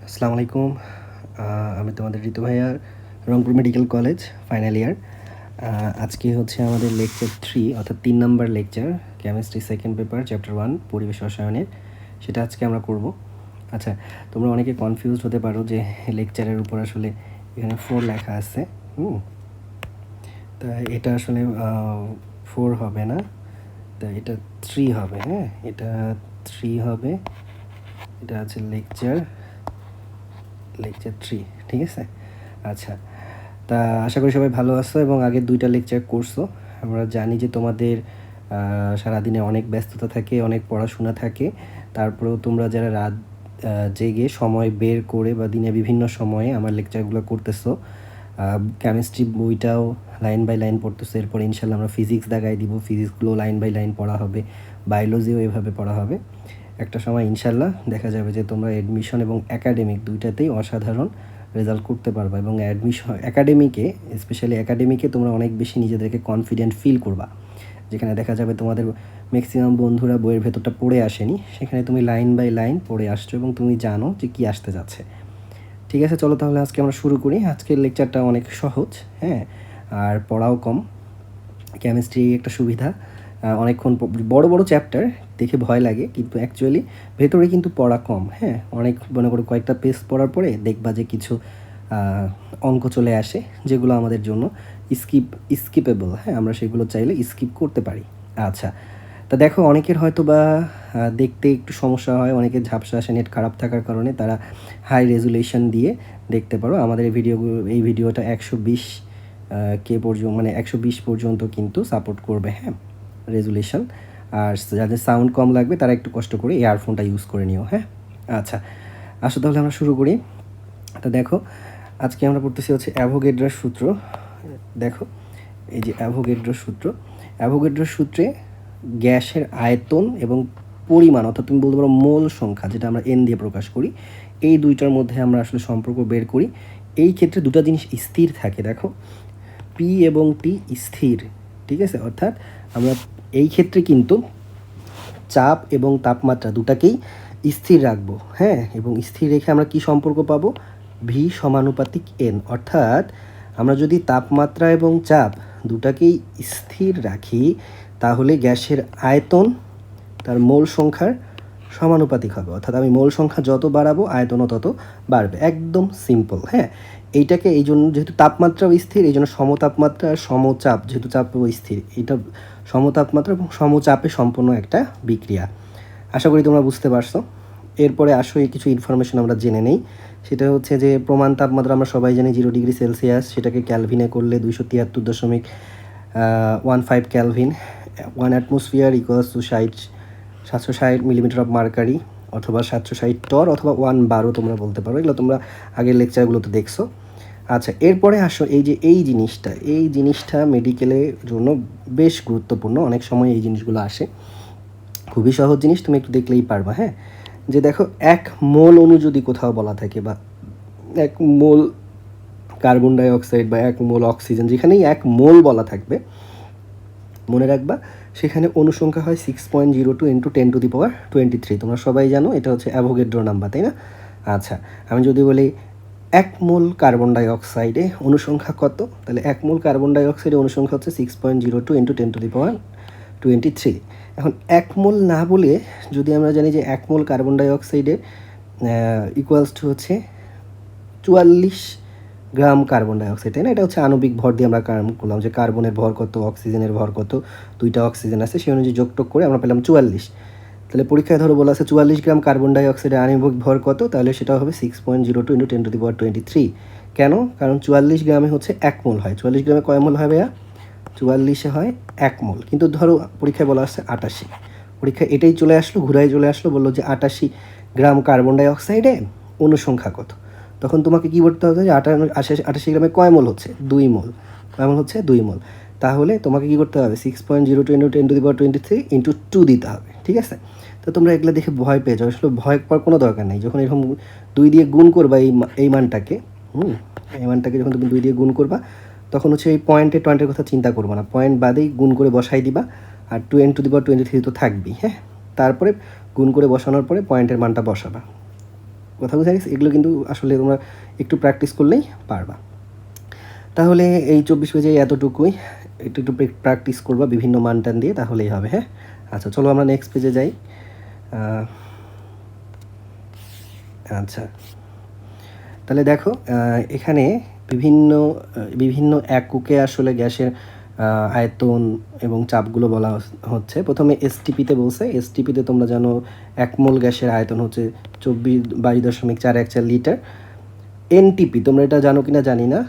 আসসালামু আলাইকুম। আমি তোমাদের ঋতু ভাইয়া, Rangpur medical college final year. আজকে হচ্ছে আমাদের লেকচার 3 অর্থাৎ 3 number lecture, chemistry second paper chapter 1 পরিবেশ রসায়নের। সেটা আজকে আমরা করব। আচ্ছা, তোমরা অনেকে কনফিউজড হতে পারো যে লেকচারের উপর আসলে এখানে 4 লেখা আছে। তা এটা আসলে 4 হবে না, তা এটা 3 হবে। হ্যাঁ, এটা 3 হবে। এটা আছে লেকচার 3, ঠিক আছে? আচ্ছা, তা আশা করি সবাই ভালো আছো এবং আগের 2টা লেকচার করছো। আমরা জানি যে তোমাদের সারাদিনে অনেক ব্যস্ততা থাকে, অনেক পড়াশোনা থাকে। তারপরেও তোমরা যারা রাত জেগে সময় বের করে বা দিনে বিভিন্ন সময়ে আমার লেকচারগুলো করতেছো, কেমিস্ট্রি বইটাও লাইন বাই লাইন পড়তেছো। এরপরে ইনশাল্লাহ আমরা ফিজিক্স দেখাই দিব, ফিজিক্সগুলো লাইন বাই লাইন পড়া হবে, বায়োলজিও এভাবে পড়া হবে। একটা সময় ইনশাল্লাহ দেখা যাবে যে তোমরা অ্যাডমিশন এবং একাডেমিক দুইটাতেই অসাধারণ রেজাল্ট করতে পারবা, এবং স্পেশালি একাডেমিকে তোমরা অনেক বেশি নিজেদেরকে কনফিডেন্ট ফিল করবা। যেখানে দেখা যাবে তোমাদের ম্যাক্সিমাম বন্ধুরা বইয়ের ভেতরটা পড়ে আসেনি, সেখানে তুমি লাইন বাই লাইন পড়ে আসছো এবং তুমি জানো যে কী আসতে যাচ্ছে। ঠিক আছে, চলো তাহলে আজকে আমরা শুরু করি। আজকের লেকচারটা অনেক সহজ, হ্যাঁ, আর পড়াও কম। কেমিস্ট্রি একটা সুবিধা, অনেকক্ষণ বড় বড় চ্যাপ্টার দেখে ভয় লাগে, কিন্তু অ্যাকচুয়ালি ভেতরে কিন্তু পড়া কম। হ্যাঁ, অনেক মনে করো কয়েকটা পেজ পড়ার পরে দেখবা যে কিছু অঙ্ক চলে আসে যেগুলো আমাদের জন্য স্কিপেবল। হ্যাঁ, আমরা সেগুলো চাইলে স্কিপ করতে পারি। আচ্ছা, তা দেখো অনেকের হয়তো বা দেখতে একটু সমস্যা হয়, অনেকের ঝাপসা আসে নেট খারাপ থাকার কারণে, তারা হাই রেজুলেশন দিয়ে দেখতে পারো। আমাদের এই ভিডিওটা 120 কে পর্যন্ত, মানে 120 পর্যন্ত কিন্তু সাপোর্ট করবে, হ্যাঁ, রেজুলেশন। আর যাদের সাউন্ড কম লাগবে তারা একটু কষ্ট করে ইয়ারফোনটা ইউজ করে নিও। হ্যাঁ, আচ্ছা, আসো তাহলে আমরা শুরু করি। তো দেখো আজকে আমরা পড়তেছি হচ্ছে অ্যাভোগাড্রোর সূত্র। দেখো এই যে অ্যাভোগাড্রোর সূত্রে গ্যাসের আয়তন এবং পরিমাণ, অর্থাৎ তুমি বলতে পারো মোল সংখ্যা, যেটা আমরা এন দিয়ে প্রকাশ করি, এই দুইটার মধ্যে আমরা আসলে সম্পর্ক বের করি। এই ক্ষেত্রে দুটো জিনিস স্থির থাকে। দেখো, পি এবং টি স্থির, ঠিক আছে? অর্থাৎ আমরা এই ক্ষেত্রে কিন্তু চাপ এবং তাপমাত্রা দুটাকেই স্থির রাখবো। হ্যাঁ, এবং স্থির রেখে আমরা কি সম্পর্ক পাবো? ভি সমানুপাতিক এন। অর্থাৎ আমরা যদি তাপমাত্রা এবং চাপ দুটাকেই স্থির রাখি, তাহলে গ্যাসের আয়তন তার মোল সংখ্যার সমানুপাতিক হবে। অর্থাৎ আমি মোল সংখ্যা যত বাড়াবো আয়তনও তত বাড়বে। একদম সিম্পল। হ্যাঁ, এইটাকে এই জন্য, যেহেতু তাপমাত্রাও স্থির, এই জন্য সমতাপমাত্রা আর সমচাপ, যেহেতু চাপও স্থির, এটা সমতাপমাত্রা এবং সমচাপে সম্পন্ন একটা বিক্রিয়া। আশা করি তোমরা বুঝতে পারছো। এরপরে আসো এই কিছু ইনফরমেশন আমরা জেনে নেই। সেটা হচ্ছে যে প্রমাণ তাপমাত্রা আমরা সবাই জানি 0 ডিগ্রি সেলসিয়াস, সেটাকে ক্যালভিনে করলে 273.15 kelvin. 1 atmosphere equals to 760 millimetre of mercury, অথবা 760 টর, অথবা 1 বার তোমরা বলতে পারো। এগুলো তোমরা আগের লেকচারগুলোতে দেখছো। আচ্ছা, এরপরে আসো এই জিনিসটা মেডিকেলের জন্য বেশ গুরুত্বপূর্ণ। অনেক সময় এই জিনিসগুলো আসে, খুবই সহজ জিনিস, তুমি একটু দেখলেই পারবা। হ্যাঁ, যে দেখো 1 মোল অণু যদি কোথাও বলা থাকে, বা 1 মোল কার্বন ডাইঅক্সাইড বা 1 মোল অক্সিজেন, যেখানেই 1 মোল বলা থাকবে, মনে রাখবা সেখানে অনুসংখ্যা হয় 6.02 ইন্টু 10⁻23। তোমরা সবাই জানো এটা হচ্ছে অ্যাভোগাড্রো নাম্বার, তাই না? আচ্ছা, আমি যদি বলি 1 মোল কার্বন ডাইঅক্সাইডে অনুসংখ্যা কত, তাহলে 1 মোল কার্বন ডাইঅক্সাইডে অনুসংখ্যা হচ্ছে 6.02 ইন্টু 10⁻23। এখন 1 মোল না বলে যদি আমরা জানি যে 1 মোল কার্বন ডাইঅক্সাইডের ইকুয়ালস টু হচ্ছে 44 গ্রাম কার্বন ডাইঅক্সাইড, তাই না? এটা হচ্ছে আণবিক ভর দিয়ে আমরা করলাম যে কার্বনের ভর কত, অক্সিজেনের ভর কত, 2টা অক্সিজেন আছে, সেই অনুযায়ী যোগটোগ করে আমরা পেলাম 44। তাহলে পরীক্ষায় ধরো বলা আছে 44 গ্রাম কার্বন ডাইঅক্সাইডের আণবিক ভর কত, তাহলে সেটা হবে 6.02 ইন্টু 10⁻23। কেন? কারণ 44 গ্রামে হচ্ছে 1 মোল হয়। 44 গ্রামে কয় মোল হয় ভাইয়া? 44-এ হয় 1 মোল। কিন্তু ধরো পরীক্ষায় বলা আসছে 88, পরীক্ষায় এটাই চলে আসলো, ঘুরাই চলে আসলো, বললো যে 88 গ্রাম কার্বন ডাইঅক্সাইডে অনুসংখ্যা কত। তখন তোমাকে কী করতে হবে যে 88 গ্রামে কয় মোল হচ্ছে? 2 মোল। কয় মোল হচ্ছে? 2 মোল। তাহলে তোমাকে কী করতে হবে? 6.02 ইন্টু 10⁻23 ইন্টু 2 দিতে হবে, ঠিক আছে? তো তোমরা এগুলো দেখে ভয় পেয়ে যাও, আসলে ভয় পাওয়ার কোনো দরকার নেই। যখন এরকম 2 দিয়ে গুণ করবা এই মানটাকে, যখন তুমি 2 দিয়ে গুণ করবা, তখন হচ্ছে এই পয়েন্টের কথা চিন্তা করবো না, পয়েন্ট বাদেই গুণ করে বসাই দিবা, আর 10⁻23 তো থাকবেই। হ্যাঁ, তারপরে গুণ করে বসানোর পরে পয়েন্টের মানটা বসাবা। কথা বোঝা গেছে? এগুলো কিন্তু আসলে তোমরা একটু প্র্যাকটিস করলেই পারবা। তাহলে এই 24 পেজে এতটুকুই, একটু একটু প্র্যাকটিস করবা বিভিন্ন মান টান দিয়ে, তাহলেই হবে। হ্যাঁ, আচ্ছা চলো আমরা নেক্সট পেজে যাই। আচ্ছা, তাহলে দেখো এখানে বিভিন্ন বিভিন্ন এককে আসলে গ্যাসের আয়তন এবং চাপগুলো বলা হচ্ছে। প্রথমে এসটিপিতে বলছে, এসটিপিতে তোমরা জানো 1 মোল গ্যাসের আয়তন হচ্ছে 22.414 লিটার। এনটিপি তোমরা এটা জানো কিনা জানি না।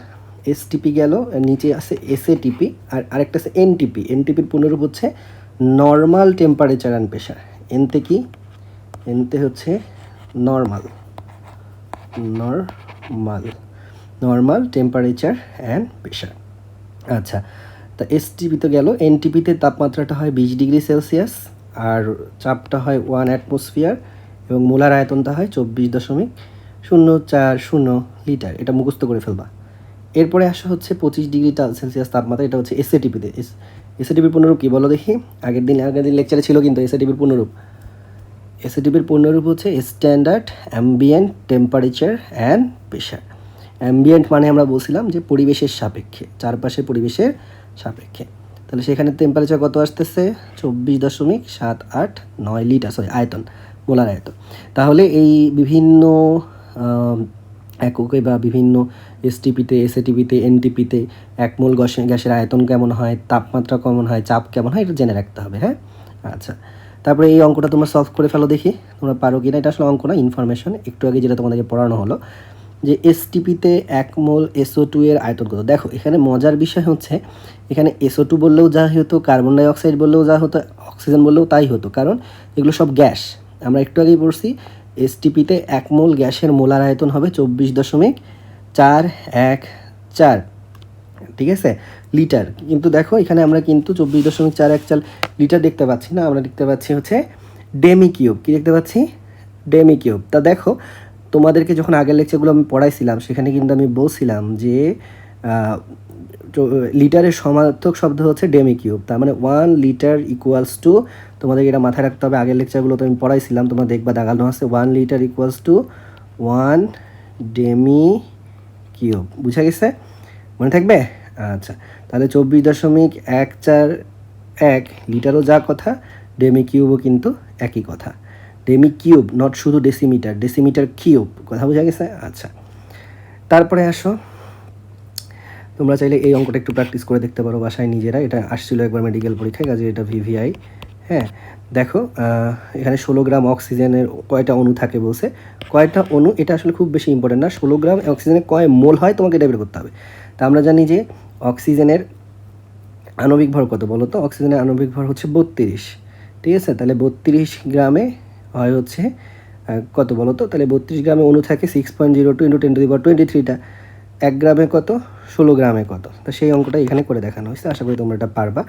এসটিপি গেল, নিচে আছে এসএটিপি, আর আরেকটা আছে এনটিপি। এনটিপির পুনরূপ হচ্ছে নর্মাল টেম্পারেচার অ্যান্ড প্রেশার। এনতে কি? এনতে হচ্ছে normal normal normal temperature and pressure. আচ্ছা, তা এসটিপিতে গেল। এনটিপিতে তাপমাত্রাটা হয় 20 ডিগ্রি সেলসিয়াস, আর চাপটা হয় 1 অ্যাটমসফিয়ার, এবং মোলার আয়তনটা হয় 24.040 লিটার। এটা মুখস্থ করে ফেলবা। এরপরে আসা হচ্ছে 25 ডিগ্রি সেলসিয়াস তাপমাত্রা, এটা হচ্ছে এসএটিপিতে। এসএটিপির পুনরূপ কী বলো দেখি? আগের দিন লেকচারে ছিল কিন্তু এসএটিপির পুনরূপ। এসএটিপির পূর্ণরূপ হচ্ছে standard ambient temperature and pressure. Ambient মানে আমরা বলছিলাম যে পরিবেশের সাপেক্ষে, চারপাশে পরিবেশের সাপেক্ষে। তাহলে সেখানে টেম্পারেচার কত আসতেছে? 24.789 লিটার, সরি আয়তন, মোলার আয়তন। তাহলে এই বিভিন্ন এককে বা বিভিন্ন এসটিপিতে, এসএটিপিতে, এনটিপিতে 1 মোল গ্যাসের আয়তন কেমন হয়, তাপমাত্রা কেমন হয়, চাপ কেমন হয়, এটা জেনে রাখতে হবে। হ্যাঁ, আচ্ছা। তারপরে এই অঙ্কটা তোমরা সলভ করে ফেলো দেখি তোমরা পারো কিনা। এটা আসলে অঙ্ক না, ইনফরমেশন। একটু আগে যেটা তোমাদেরকে পড়ানো হলো যে এসটিপিতে 1 মোল SO2 এর আয়তন কত। দেখো এখানে মজার বিষয় হচ্ছে, এখানে SO2 বললেও যা হতো, কার্বন ডাইঅক্সাইড বললেও যা হতো, অক্সিজেন বললেও তাই হতো, কারণ এগুলো সব গ্যাস। আমরা একটু আগেই পড়ছি এসটিপিতে 1 মোল গ্যাসের মোলার আয়তন হবে 24.414, ঠিক আছে, লিটার। কিন্তু দেখো এখানে আমরা কিন্তু 24.414 লিটার দেখতে পাচ্ছি না, আমরা দেখতে পাচ্ছি হচ্ছে ডেমি কিউব। কী দেখতে পাচ্ছি? Demi cube. তা দেখো তোমাদেরকে যখন আগের লেকচারগুলো আমি পড়াইছিলাম, সেখানে কিন্তু আমি বলছিলাম যে লিটারের সমার্থক শব্দ হচ্ছে ডেমি কিউব। তার মানে 1 লিটার ইকুয়ালস টু, তোমাদেরকে এটা মাথায় রাখতে হবে। আগের লেকচারগুলো তো আমি পড়াইছিলাম, তোমরা দেখবা দাগানো আছে 1 litre equals to 1 demi cube. বুঝা গেছে? মনে থাকবে? আচ্ছা, তাহলে 24.141 লিটারও যা কথা, ডেমি কিউবও কিন্তু একই কথা। ডেমি কিউব, নট শুধু ডেসিমিটার, ডেসিমিটার কিউব। কথা বোঝা গেছে? আচ্ছা, তারপরে আসো, তোমরা চাইলে এই অঙ্কটা একটু প্র্যাকটিস করে দেখতে পারো বাসায় নিজেরা। এটা আসছিল একবার মেডিকেল পরীক্ষায়, কাজে এটা ভিভিআই। হ্যাঁ, দেখো এখানে 16 গ্রাম অক্সিজেনের কয়টা অণু থাকে বলছে। কয়টা অণু এটা আসলে খুব বেশি ইম্পর্টেন্ট না, 16 গ্রাম অক্সিজেনের কয় মোল হয় তোমাকে এটা বের করতে হবে। তা আমরা জানি যে অক্সিজেনের আণবিক ভর কত বলো তো? অক্সিজেনের আণবিক ভর হচ্ছে 32, ঠিক আছে। তাহলে 32 গ্রামে হয় হচ্ছে কত বলো তো? তাহলে 32 গ্রামে অণু থাকে 6.02 × 10⁻23টা। 1 গ্রামে কত? 16 গ্রামে কত? তো সেই অঙ্কটা এখানে করে দেখানো হয়েছে, আশা করি তোমরা এটা পারবা।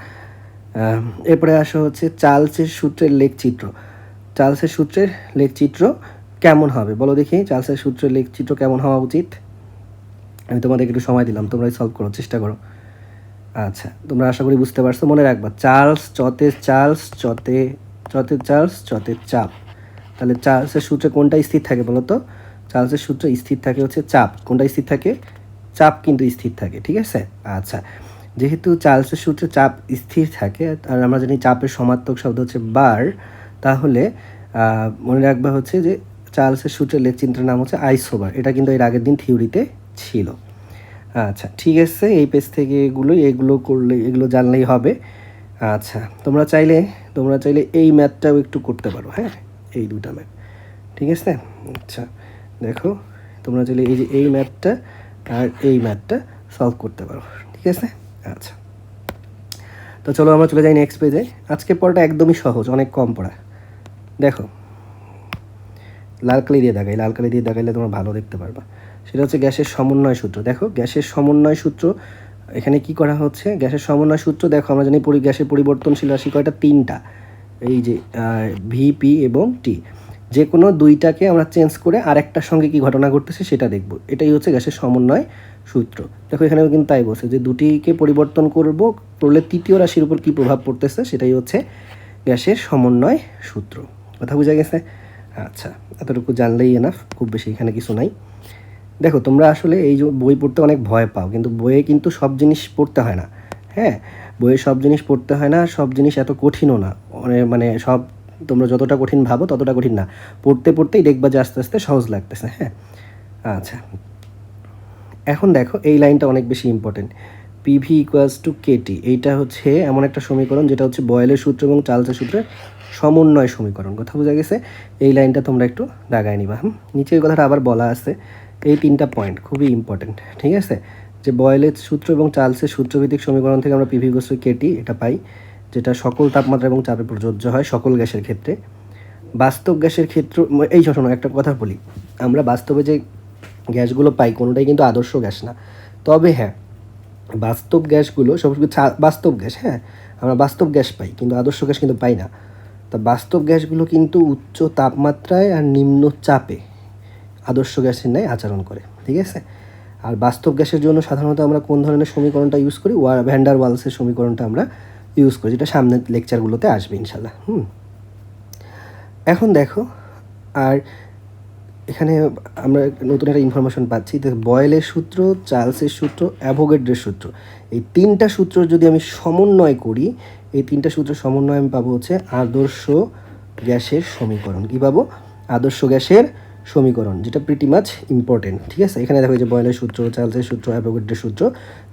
এরপরে আসা হচ্ছে চার্লসের সূত্রের লেখচিত্র। চার্লসের সূত্রের লেখচিত্র কেমন হবে বলো দেখি? চার্লসের সূত্রের লেখচিত্র কেমন হওয়া উচিত? আমি তোমাদেরকে একটু সময় দিলাম, তোমরাই সলভ করার চেষ্টা করো। আচ্ছা, তোমরা আশা করি বুঝতে পারছো। মনে রাখবা, চার্লস চতে চার্লস, চতে চার্লস, চতে চাপ। তাহলে চার্লসের সূত্রে কোনটা স্থির থাকে বলো তো? চার্লসের সূত্রে স্থির থাকে হচ্ছে চাপ। কোনটা স্থির থাকে? চাপ কিন্তু স্থির থাকে, ঠিক আছে। আচ্ছা, যেহেতু চার্লসের সূত্রে চাপ স্থির থাকে, আর আমরা জানি চাপের সমার্থক শব্দ হচ্ছে বার, তাহলে মনে রাখবা হচ্ছে যে চার্লসের সূত্রের লেখচিত্রের নাম হচ্ছে আইসোবার। এটা কিন্তু এর আগের দিন থিওরিতে ছিল। আচ্ছা, ঠিক আছে, এই পেজ থেকে এগুলো করলে, এগুলো জানলেই হবে। আচ্ছা, তোমরা চাইলে এই ম্যাথটাও একটু করতে পারো। হ্যাঁ, এই দুটা ম্যাথ, ঠিক আছে। আচ্ছা, দেখো তোমরা চাইলে এই যে এই ম্যাথটা আর এই ম্যাথটা সলভ করতে পারো, ঠিক আছে। আচ্ছা, তো চলো আমরা চলে যাই নেক্সট পেজে। আজকে পড়াটা একদমই সহজ, অনেক কম পড়া। দেখো লাল কালি দিয়ে দাগাইলে তোমরা ভালো দেখতে পারবা। সেটা হচ্ছে গ্যাসের সমন্বয় সূত্র। দেখো গ্যাসের সমন্বয় সূত্র এখানে কি করা হচ্ছে? গ্যাসের সমন্বয় সূত্র দেখো, আমরা জানি গ্যাসের পরিবর্তনশীল রাশি কয়টা? 3টা। এই যে ভিপি এবং টি, যে কোনো দুইটাকে আমরা চেঞ্জ করে আরেকটার সঙ্গে কি ঘটনা ঘটতেছে সেটা দেখব। এটাই হচ্ছে গ্যাসের সমন্বয় সূত্র। দেখো এখানেও কিন্তু তাই বলছে যে দুটিকে পরিবর্তন করলে তৃতীয় রাশির উপর কী প্রভাব পড়তেছে, সেটাই হচ্ছে গ্যাসের সমন্বয় সূত্র। কথা বোঝা গেছে? আচ্ছা, এতটুকু জানলেই এনাফ, খুব বেশি এখানে কিছু নাই। দেখো তোমরা আসলে এই যে বই পড়তে অনেক ভয় পাও, কিন্তু বইয়ে কিন্তু সব জিনিস পড়তে হয় না। হ্যাঁ, বইয়ে সব জিনিস পড়তে হয় না, সব জিনিস এত কঠিনও না। মানে সব তোমরা যতটা কঠিন ভাবো ততটা কঠিন না, পড়তে পড়তেই দেখবা যে আস্তে আস্তে সহজ লাগতেছে। হ্যাঁ, আচ্ছা, এখন দেখো এই লাইনটা অনেক বেশি important. PV equals to KT, এইটা হচ্ছে এমন একটা সমীকরণ যেটা হচ্ছে বয়েলের সূত্র এবং চার্লসের সূত্রের সমন্বয় সমীকরণ। কথা বোঝা গেছে? এই লাইনটা তোমরা একটু দাগায় নিবা। নিচের কথাটা আবার বলা আছে, এই 3টা পয়েন্ট খুবই ইম্পর্টেন্ট, ঠিক আছে? যে বয়েলের সূত্র এবং চার্লসের সূত্রভিত্তিক সমীকরণ থেকে আমরা পিভি ইকুয়ালস টু কেটি এটা পাই, যেটা সকল তাপমাত্রা এবং চাপে প্রযোজ্য হয় সকল গ্যাসের ক্ষেত্রে। বাস্তব গ্যাসের ক্ষেত্র, এই শোনো একটা কথা বলি, আমরা বাস্তবে যে গ্যাসগুলো পাই কোনোটাই কিন্তু আদর্শ গ্যাস না। তবে হ্যাঁ, বাস্তব গ্যাসগুলো সব বাস্তব গ্যাস, হ্যাঁ আমরা বাস্তব গ্যাস পাই, কিন্তু আদর্শ গ্যাস কিন্তু পাই না। তা বাস্তব গ্যাসগুলো কিন্তু উচ্চ তাপমাত্রায় আর নিম্ন চাপে আদর্শ গ্যাসের ন্যায় আচরণ করে, ঠিক আছে? আর বাস্তব গ্যাসের জন্য সাধারণত আমরা কোন ধরনের সমীকরণটা ইউজ করি? ভ্যান ডার ওয়ালসের সমীকরণটা আমরা ইউজ করি, যেটা সামনের লেকচারগুলোতে আসবে ইনশাল্লাহ। এখন দেখো, আর এখানে আমরা নতুন একটা ইনফরমেশন পাচ্ছি, বয়েলের সূত্র, চার্লসের সূত্র, অ্যাভোগাড্রোর সূত্র, এই 3টা সূত্র যদি আমি সমন্বয় করি, এই 3টা সূত্র সমন্বয় আমি পাবো হচ্ছে আদর্শ গ্যাসের সমীকরণ। কী পাবো? আদর্শ গ্যাসের সমীকরণ, যেটা প্রিটি মাচ ইম্পর্টেন্ট, ঠিক আছে? এখানে দেখো যে বয়েলের সূত্র, চার্লসের সূত্র, অ্যাভোগাড্রোর সূত্র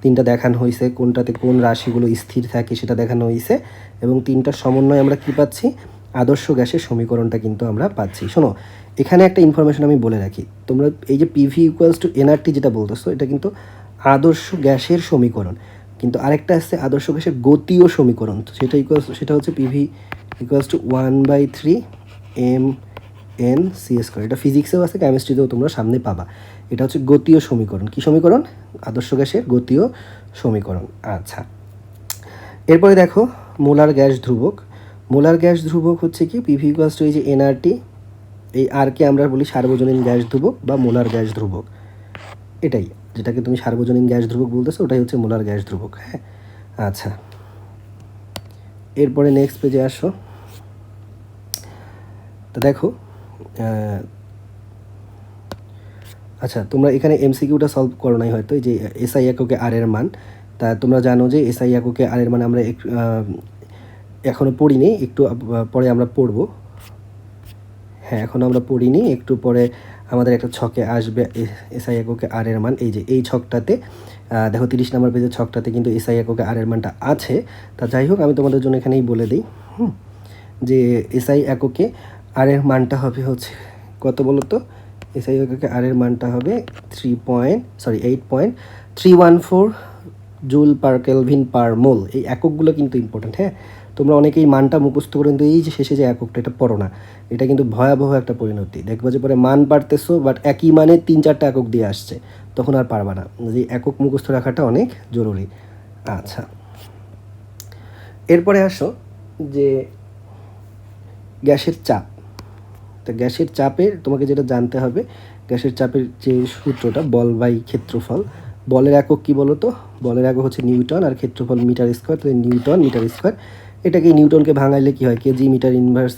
3টা দেখানো হয়েছে, কোনটাতে কোন রাশিগুলো স্থির থাকে সেটা দেখানো হয়েছে, এবং 3টার সমন্বয় আমরা কী পাচ্ছি? আদর্শ গ্যাসের সমীকরণটা কিন্তু আমরা পাচ্ছি। শোনো, এখানে একটা ইনফরমেশন আমি বলে রাখি, তোমরা এই যে পিভি ইকুয়ালস টু এনআরটি যেটা বলতেছো, এটা কিন্তু আদর্শ গ্যাসের সমীকরণ, কিন্তু আরেকটা আছে আদর্শ গ্যাসের গতীয় সমীকরণ, সেটা হচ্ছে পিভি ইকুয়ালস টু 1/3 mN/c²। এটা ফিজিক্সেও আছে, কেমিস্ট্রিতেও তোমরা সামনে পাবা। এটা হচ্ছে গতীয় সমীকরণ। কি সমীকরণ? আদর্শ গ্যাসের গতীয় সমীকরণ। আচ্ছা, এরপরে দেখো মোলার গ্যাস ধ্রুবক। মোলার গ্যাস ধ্রুবক হচ্ছে কি? পিভি ইকুয়ালস টু এই যে এনআরটি, এই আরকে আমরা বলি সার্বজনীন গ্যাস ধ্রুবক বা মোলার গ্যাস ধ্রুবক। এটাই, যেটাকে তুমি সার্বজনীন গ্যাস ধ্রুবক বলতেছো, ওটাই হচ্ছে মোলার গ্যাস ধ্রুবক। হ্যাঁ, আচ্ছা, এরপরে নেক্সট পেজে আসো। তো দেখো, আচ্ছা তোমরা এখানে এমসিকিউটা সলভ করো নাই হয়তো, এই যে এসআই এককে আর এর মান। তা তোমরা জানো যে এসআই এককে আর এর মান আমরা এখনও পড়িনি, একটু পরে আমরা পড়বো। হ্যাঁ, এখন আমরা পড়িনি, একটু পরে আমাদের একটা ছকে আসবে এসআই এককে আর এর মান। এই যে এই ছকটাতে দেখো 30 নম্বর পেজের ছকটাতে কিন্তু এসআই এককে আর এর মানটা আছে। তা যাই হোক, আমি তোমাদের জন্য এখানেই বলে দিই যে এসআই এককে আর এর মানটা হবে হচ্ছে কত বলো তো? এসআই এককে আর এর মানটা হবে 8.314 জুল পার কেলভিন পার মোল। এই এককগুলো কিন্তু ইম্পর্টেন্ট। হ্যাঁ, তোমরা অনেকেই মানটা মুখস্থ করে, কিন্তু এই যে শেষে যে এককটা, এটা পড়ো না। এটা কিন্তু ভয়াবহ একটা পরিণতি। দেখবো যে পরে মান পারতেছো, বাট একই মানে 3-4টা একক দিয়ে আসছে, তখন আর পারবা না। যে একক মুখস্থ রাখাটা অনেক জরুরি। আচ্ছা, এরপরে আসো যে গ্যাসের চাপ। তো গ্যাসের চাপের তোমাকে যেটা জানতে হবে, গ্যাসের চাপের যে সূত্রটা, বল বাই ক্ষেত্রফল। বলের একক কী বলো তো? বলের একক হচ্ছে নিউটন, আর ক্ষেত্রফল মিটার স্কোয়ার। তাহলে নিউটন মিটার স্কোয়ার, এটাকে নিউটনকে ভাঙাইলে কী হয়? KG metre inverse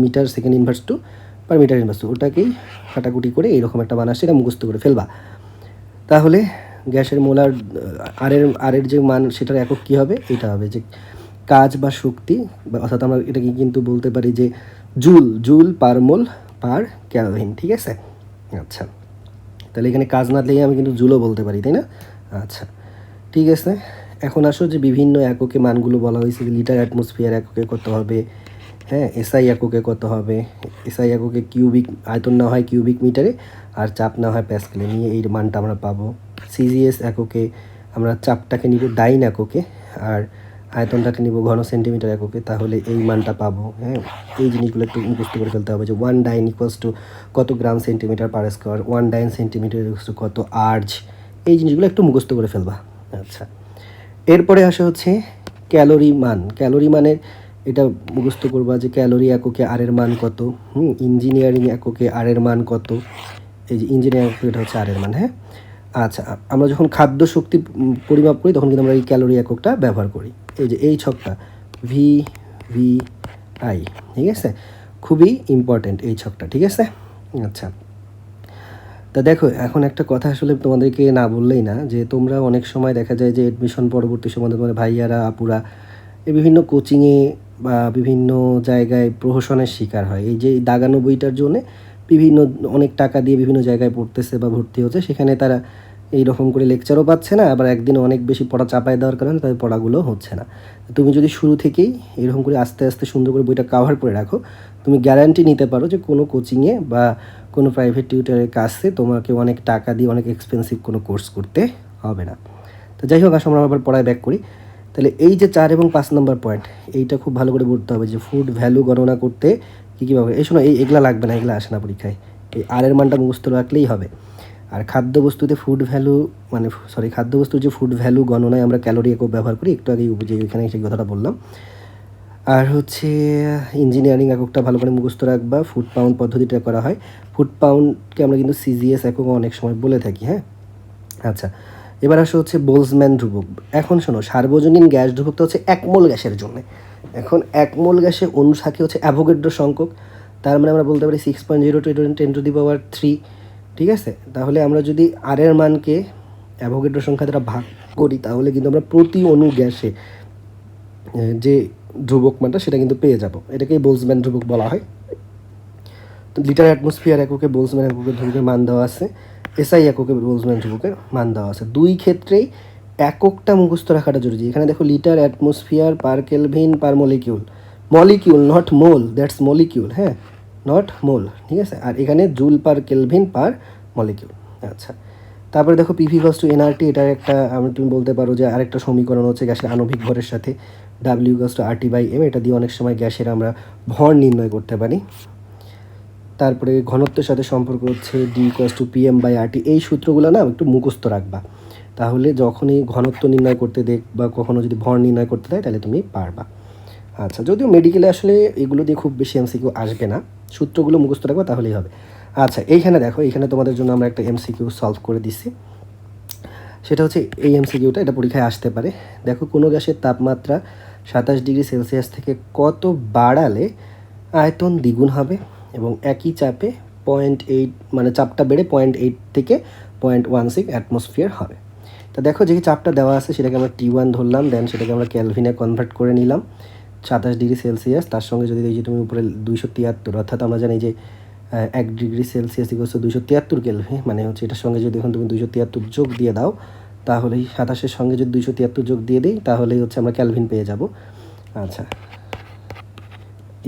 metre second inverse two per metre inverse two, ওটাকেই কাটাকুটি করে এইরকম একটা মান আসছে, এটা মুখস্থ করে ফেলবা। তাহলে গ্যাসের মোলার আরের যে মান, সেটার একক কী হবে? এটা হবে যে কাজ বা শক্তি, অর্থাৎ আমরা এটাকে কিন্তু বলতে পারি যে জুল পার মোল পার ক্যালভিন, ঠিক আছে? আচ্ছা, তাহলে এখানে কাজ না দিলেই আমি কিন্তু জুলও বলতে পারি, তাই না? আচ্ছা, ঠিক আছে। এখন আসো যে বিভিন্ন এককে মানগুলো বলা হয়েছে, লিটার অ্যাটমসফিয়ার এককে কত হবে, হ্যাঁ, এসআই এককে কত হবে। এসআই এককে কিউবিক, আয়তন না হয় কিউবিক মিটারে, আর চাপ না হয় প্যাসকেলে, নিয়ে এই মানটা আমরা পাবো। সিজিএস এককে আমরা চাপটাকে নিব ডাইন এককে, আর আয়তনটাকে নিব ঘন সেন্টিমিটার এককে, তাহলে এই মানটা পাবো। হ্যাঁ, এই জিনিসগুলো একটু মুখস্থ করে ফেলতে হবে, যে 1 ডাইন ইকুয়ালস টু কত গ্রাম centimetre per square, 1 dine centimetre equals to কত আর্জ, এই জিনিসগুলো একটু মুখস্থ করে ফেলবা। আচ্ছা, এরপরে আসা হচ্ছে ক্যালোরি মান। ক্যালোরি মানের এটা মুখস্থ করবা যে ক্যালোরি এককে আর এর মান কত, ইঞ্জিনিয়ারিং এককে আর এর মান কত, এই যে ইঞ্জিনিয়ারিং এটা হচ্ছে আর এর মান। হ্যাঁ, আচ্ছা, আমরা যখন খাদ্য শক্তি পরিমাপ করি তখন কিন্তু আমরা এই ক্যালোরি এককটা ব্যবহার করি। এই যে এই ছকটা VVI, ঠিক আছে? খুবই ইম্পর্ট্যান্ট এই ছকটা, ঠিক আছে? আচ্ছা, তা দেখো এখন একটা কথা আসলে তোমাদেরকে না বললেই না, যে তোমরা অনেক সময় দেখা যায় যে এডমিশন পরবর্তী সময় তোমার ভাইয়ারা আপুরা এই বিভিন্ন কোচিংয়ে বা বিভিন্ন জায়গায় প্রহসনের শিকার হয়। এই যে দাগানো বইটার জন্যে বিভিন্ন অনেক টাকা দিয়ে বিভিন্ন জায়গায় পড়তেছে বা ভর্তি হচ্ছে, সেখানে তারা এই রকম করে লেকচারও পাচ্ছে না, আবার একদিনে অনেক বেশি পড়া চাপায় দেওয়ার কারণে তাদের পড়াগুলো হচ্ছে না। তুমি যদি শুরু থেকেই এরকম করে আস্তে আস্তে সুন্দর করে বইটা কাভার করে রাখো, তুমি গ্যারান্টি নিতে পারো যে কোনো কোচিংয়ে বা কোনো প্রাইভেট টিউটারের কাছে তোমাকে অনেক টাকা দিয়ে অনেক এক্সপেন্সিভ কোনো কোর্স করতে হবে না। তো যাই হোক, আসলে আমরা আবার পড়ায় ব্যাক করি। তাহলে এই যে 4 এবং 5 নম্বর পয়েন্ট, এইটা খুব ভালো করে বুঝতে হবে যে ফুড ভ্যালু গণনা করতে কী কীভাবে। এই শোনো, এগুলা লাগবে না, এগুলো আসে না পরীক্ষায়। এই এর মানটা মুখস্থ রাখলেই হবে। আর খাদ্যবস্তুতে ফুড ভ্যালু মানে খাদ্যবস্তুর যে ফুড ভ্যালু গণনায় আমরা ক্যালোরি একক ব্যবহার করি, একটু আগেই যে এখানে সেই কথাটা বললাম। আর হচ্ছে ইঞ্জিনিয়ারিং এককটা ভালো করে মুখস্থ রাখবা। ফুড পাউন্ড পদ্ধতিটা করা হয়। ফুড পাউন্ডকে আমরা কিন্তু সিজিএস একক অনেক সময় বলে থাকি, হ্যাঁ। আচ্ছা, এবার আসো হচ্ছে বোলসম্যান ধ্রুবক। এখন শোনো, সার্বজনীন গ্যাস ধ্রুবকটা হচ্ছে 1 মোল গ্যাসের জন্য। এখন 1 মোল গ্যাসে অণু থাকে হচ্ছে অ্যাভোগাড্রো সংখ্যক। তার মানে আমরা বলতে পারি 6.02 × 10⁻³ ঠিক আছে? তাহলে আমরা যদি আর এর মানকে অ্যাভোগাড্রো সংখ্যা দ্বারা ভাগ করি, তাহলে কিন্তু আমরা প্রতি অণু গ্যাসে যে ধ্রুবক মানটা সেটা কিন্তু পেয়ে যাব। এটাকেই বোলসম্যান ধ্রুবক বলা হয়। তো লিটার অ্যাটমসফিয়ার এককে বোলসম্যান এককের ধ্রুবকের মান দেওয়া আছে, এসআই এককে বোলসম্যান ধ্রুবকের মান দেওয়া আছে। দুই ক্ষেত্রেই এককটা মুখস্থ রাখাটা জরুরি। এখানে দেখো litre atmosphere per kelvin per molecule, molecule not mole, that's molecule, হ্যাঁ, নট মোল, ঠিক আছে? আর এখানে joule per kelvin per molecule. আচ্ছা, তারপরে দেখো পিভি ইকুয়ালস টু এনআরটি, এটার একটা তুমি বলতে পারো যে আরেকটা সমীকরণ হচ্ছে গ্যাসের আণবিক ভরের সাথে ডাব্লিউ ইকুয়ালস টু RT/m। এটা দিয়ে অনেক সময় গ্যাসের আমরা ভর নির্ণয় করতে পারি। তারপরে ঘনত্বের সাথে সম্পর্ক হচ্ছে D ইকুয়ালস টু PM/RT। এই সূত্রগুলো না একটু মুখস্থ রাখবা, তাহলে যখনই ঘনত্ব নির্ণয় করতে দেখ বা কখনো যদি ভর নির্ণয় করতে দেয় তাহলে তুমি পারবা। আচ্ছা, যদিও মেডিকেলে আসলে এগুলো দিয়ে খুব বেশি এমসিকিউ আসবে না, সূত্রগুলো মুখস্থ রাখবা তাহলেই হবে। আচ্ছা, এইখানে দেখো, এইখানে তোমাদের জন্য আমরা একটা এমসিকিউ সলভ করে দিচ্ছি। সেটা হচ্ছে এই এমসিকিউটা, এটা পরীক্ষায় আসতে পারে। দেখো, কোনো গ্যাসের তাপমাত্রা 27°C থেকে কত বাড়ালে আয়তন দ্বিগুণ হবে এবং একই চাপে 0.8 মানে চাপটা বেড়ে 0.8 থেকে 0.16 অ্যাটমসফিয়ার হবে। তা দেখো, যে চাপটা দেওয়া আছে সেটাকে আমরা T1 ধরলাম, দেন সেটাকে আমরা ক্যালভিনে কনভার্ট করে নিলাম 27°C। তার সঙ্গে যদি এই যে তুমি উপরে 273, অর্থাৎ আমরা জানি যে 1°C ইকুয়ালস টু 273 কেলভিন, মানে হচ্ছে এটার সঙ্গে যদি এখন তুমি 273 যোগ দিয়ে দাও, তাহলেই 27-এর সঙ্গে যদি 273 যোগ দিয়ে দিই তাহলেই হচ্ছে আমরা ক্যালভিন পেয়ে যাব। আচ্ছা,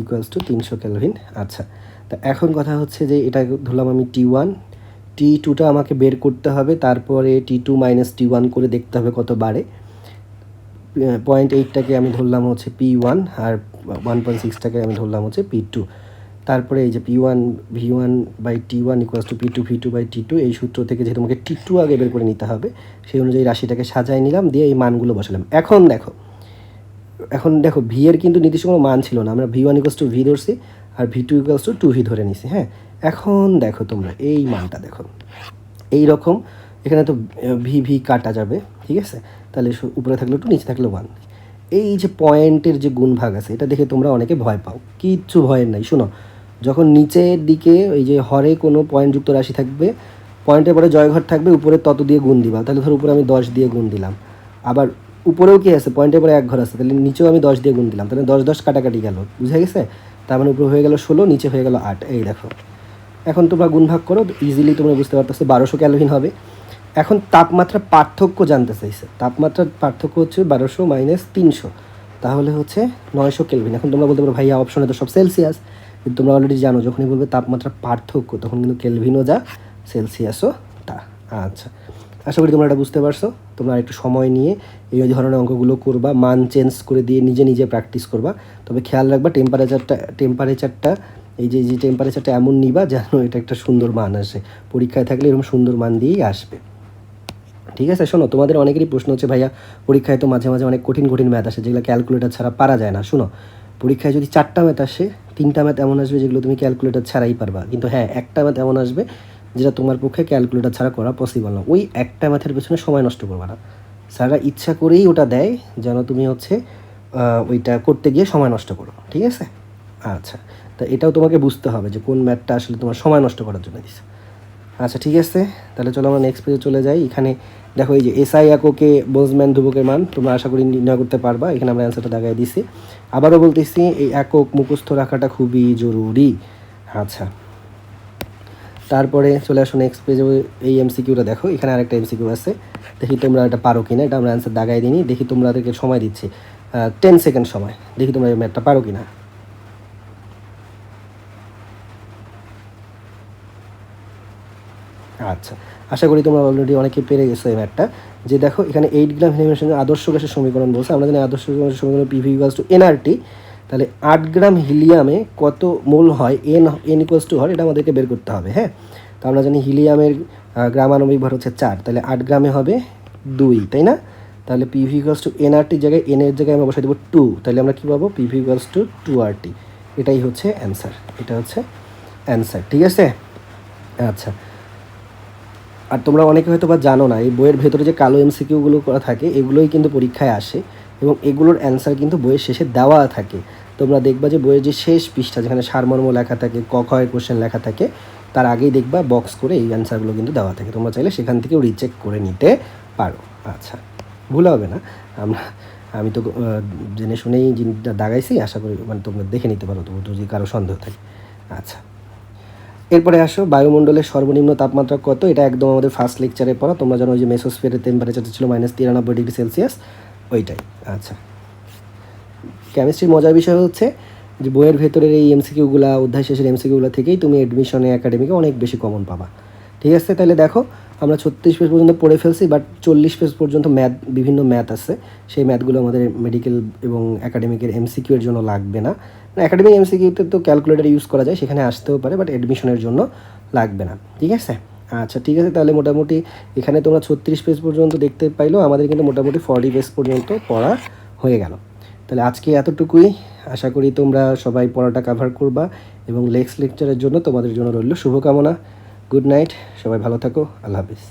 ইকুয়ালস টু 300 কেলভিন। আচ্ছা, তা এখন কথা হচ্ছে যে এটা ধরলাম আমি T1, T2টা আমাকে বের করতে হবে, তারপরে T2 মাইনাস T1 করে দেখতে হবে কত বাড়ে। 0.8টাকে আমি ধরলাম হচ্ছে P1 আর 1.6টাকে আমি ধরলাম হচ্ছে P2। তারপরে এই যে P1/T1 ইকুয়ালস টু P2/T2, এই সূত্র থেকে যেহেতু আমাকে T2 আগে বের করে নিতে হবে, সেই অনুযায়ী রাশিটাকে সাজায় নিলাম, দিয়ে এই মানগুলো বসালাম। এখন দেখো ভি এর কিন্তু নির্দিষ্ট কোনো মান ছিল না, আমরা V1 ইকুয়ালস টু V ধরছি আর V2 ইকুয়ালস টু 2V ধরে নিছি, হ্যাঁ। এখন দেখো তোমরা এই মানটা দেখো, এই রকম এখানে তো ভি কাটা যাবে, ঠিক আছে? তাহলে উপরে থাকলে 2, নিচে থাকলে 1। এই যে পয়েন্টের যে গুণভাগ আছে, এটা দেখে তোমরা অনেকে ভয় পাও, কিচ্ছু ভয়ের নাই। শোনো, যখন নিচের দিকে এই যে হরে কোনো পয়েন্টযুক্ত রাশি থাকবে, পয়েন্টের পরে জয়ঘর থাকবে, উপরে তত দিয়ে গুণ দিবা। তাহলে ধরো উপরে আমি 10 দিয়ে গুণ দিলাম, আবার উপরেও কি আছে, পয়েন্টের পরে 1 ঘর আছে, তাহলে নিচেও আমি 10 দিয়ে গুণ দিলাম, তাহলে 10 কাটাকাটি গেল, বুঝে গেছে? তার মানে উপরে হয়ে গেল 16, নিচে হয়ে গেল 8। এই দেখো, এখন তোমরা গুণভাগ করো, ইজিলি তোমরা বুঝতে পারতেছো 1200 ক্যালভিন হবে। এখন তাপমাত্রা পার্থক্য জানতে চাইছে, তাপমাত্রার পার্থক্য হচ্ছে 1200 মাইনাস 300, তাহলে হচ্ছে 900 কেলভিন। এখন তোমরা বলতে পারো ভাইয়া অপশনে তো সব সেলসিয়াস, কিন্তু তোমরা অলরেডি জানো যখনই বলবে তাপমাত্রা পার্থক্য তখন কিন্তু কেলভিনও যা সেলসিয়াসও তা। আচ্ছা, আশা করি তোমরা এটা বুঝতে পারছো। তোমরা একটু সময় নিয়ে এই ধরনের অঙ্কগুলো করবা, মান চেঞ্জ করে দিয়ে নিজে নিজে প্র্যাকটিস করবা। তবে খেয়াল রাখবা টেম্পারেচারটা এই যে টেম্পারেচারটা এমন নিবা যেন এটা একটা সুন্দর মান আসে, পরীক্ষায় থাকলে এরকম সুন্দর মান দিয়েই আসবে, ঠিক আছে? শোনো, তোমাদের অনেকেরই প্রশ্ন হচ্ছে ভাইয়া পরীক্ষায় তো মাঝে মাঝে অনেক কঠিন ম্যাথ আসে যেগুলো ক্যালকুলেটার ছাড়া পারা যায় না। শোনো, পরীক্ষায় যদি 4টা ম্যাথ আসে, 3টা ম্যাথ এমন আসবে যেগুলো তুমি ক্যালকুলেটার ছাড়াই পারবা, কিন্তু হ্যাঁ, একটা ম্যাথ এমন আসবে যেটা তোমার পক্ষে ক্যালকুলেটার ছাড়া করা পসিবল না। ওই একটা ম্যাথের পেছনে সময় নষ্ট করবা না, স্যাররা ইচ্ছা করেই ওটা দেয় যেন তুমি হচ্ছে ওইটা করতে গিয়ে সময় নষ্ট করো, ঠিক আছে? আচ্ছা, তা এটাও তোমাকে বুঝতে হবে যে কোন ম্যাথটা আসলে তোমার সময় নষ্ট করার জন্য দিছে। আচ্ছা ঠিক আছে, তাহলে চলো আমরা নেক্সট পেজে চলে যাই। এখানে দেখো এই যে এসআই এককে বোলজম্যান ধ্রুবকের মান তোমরা আশা করি নির্ণয় করতে পারবা। এখানে আমরা অ্যান্সারটা দাগাই দিছি। আবারও বলতেছি এই একক মুখস্থ রাখাটা খুবই জরুরি। আচ্ছা, তারপরে চলে আসো নেক্সট পেজে। এই এমসিকিউটা দেখো, এখানে আরেকটা এমসিকিউ আছে, দেখি তোমরা এটা পারো কিনা। এটা আমরা অ্যান্সার দাগাই দিই, দেখি তোমাদেরকে সময় দিচ্ছি 10 সেকেন্ড সময়, দেখি তোমরা এই ম্যাথটা পারো কিনা। আচ্ছা, আশা করি তোমরা অলরেডি অনেকে পেরে গেছো এই ম্যাথটা। যে দেখো এখানে 8 গ্রাম হিলিয়ামের আদর্শ গ্যাসের সমীকরণ বলছে। আমরা জানি আদর্শ গ্যাসের সমীকরণ পিভি ইকুয়ালস টু এনআরটি। তাহলে 8 গ্রাম হিলিয়ামে কত মোল হয়, এন ইকুয়ালস টু হয়, এটা আমাদেরকে বের করতে হবে। হ্যাঁ, তো আমরা জানি হিলিয়ামের গ্রাম আণবিক ভর হচ্ছে 4, তাহলে 8 গ্রামে হবে 2, তাই না? তাহলে পিভি ইকুয়ালস টু এনআরটির জায়গায় এনের জায়গায় আমরা বসাই দেবো 2, তাহলে আমরা কী পাবো? PV equals two 2RT। এটাই হচ্ছে অ্যান্সার, এটা হচ্ছে অ্যান্সার। ঠিক আছে, আচ্ছা। আর তোমরা অনেকে হয়তো বা জানো না, এই বইয়ের ভেতরে যে কালো এমসিকিউগুলো করা থাকে এগুলোই কিন্তু পরীক্ষায় আসে, এবং এগুলোর অ্যান্সার কিন্তু বইয়ের শেষে দেওয়া থাকে। তোমরা দেখবা যে বইয়ের যে শেষ পৃষ্ঠা যেখানে সারমর্ম লেখা থাকে, ক খ এর কোশ্চেন লেখা থাকে, তার আগেই দেখবা বক্স করে এই অ্যান্সারগুলো কিন্তু দেওয়া থাকে। তোমরা চাইলে সেখান থেকেও রিচেক করে নিতে পারো। আচ্ছা, ভুল হবে না। আমি তো জেনে শুনেই জিনিসটা দাগাইছি, আশা করি মানে তোমরা দেখে নিতে পারো তো যদি কারো সন্দেহ থাকে। আচ্ছা, এরপরে আসো বায়ুমণ্ডলের সর্বনিম্ন তাপমাত্রা কত। এটা একদম আমাদের ফার্স্ট লেকচারে পড়া। তোমরা জানো ওই যে মেসোস্ফিয়ারের টেম্পারেচারটা ছিল -93°C, ওইটাই। আচ্ছা, কেমিস্ট্রির মজার বিষয় হচ্ছে যে বইয়ের ভেতরের এই এমসিকিউগুলা, অধ্যায় শেষের এমসিকিউগুলা থেকেই তুমি অ্যাডমিশনে একাডেমিকে অনেক বেশি কমন পাবা। ঠিক আছে, তাহলে দেখো আমরা 36 পেজ পর্যন্ত পড়ে ফেলছি, বাট 40 পেজ পর্যন্ত ম্যাথ, বিভিন্ন ম্যাথ আছে। সেই ম্যাথগুলো আমাদের মেডিকেল এবং একাডেমিকের এমসিকিউ এর জন্য লাগবে না। একাডেমিক এমসিকিউতে তো ক্যালকুলেটর ইউজ করা যায়, সেখানে আসতেও পারে, বাট অ্যাডমিশনের জন্য লাগবে না। ঠিক আছে, আচ্ছা ঠিক আছে, তাহলে মোটামুটি এখানে তোমরা 36 পেজ পর্যন্ত দেখতে পাইলো, আমাদের কিন্তু মোটামুটি 40 পেজ পর্যন্ত পড়া হয়ে গেল। তাহলে আজকে এতটুকুই। আশা করি তোমরা সবাই পড়াটা কাভার করবা, এবং নেক্সট লেকচারের জন্য তোমাদের জন্য রইল শুভকামনা। গুড নাইট, সবাই ভালো থাকো, আল্লাহ হাফিজ।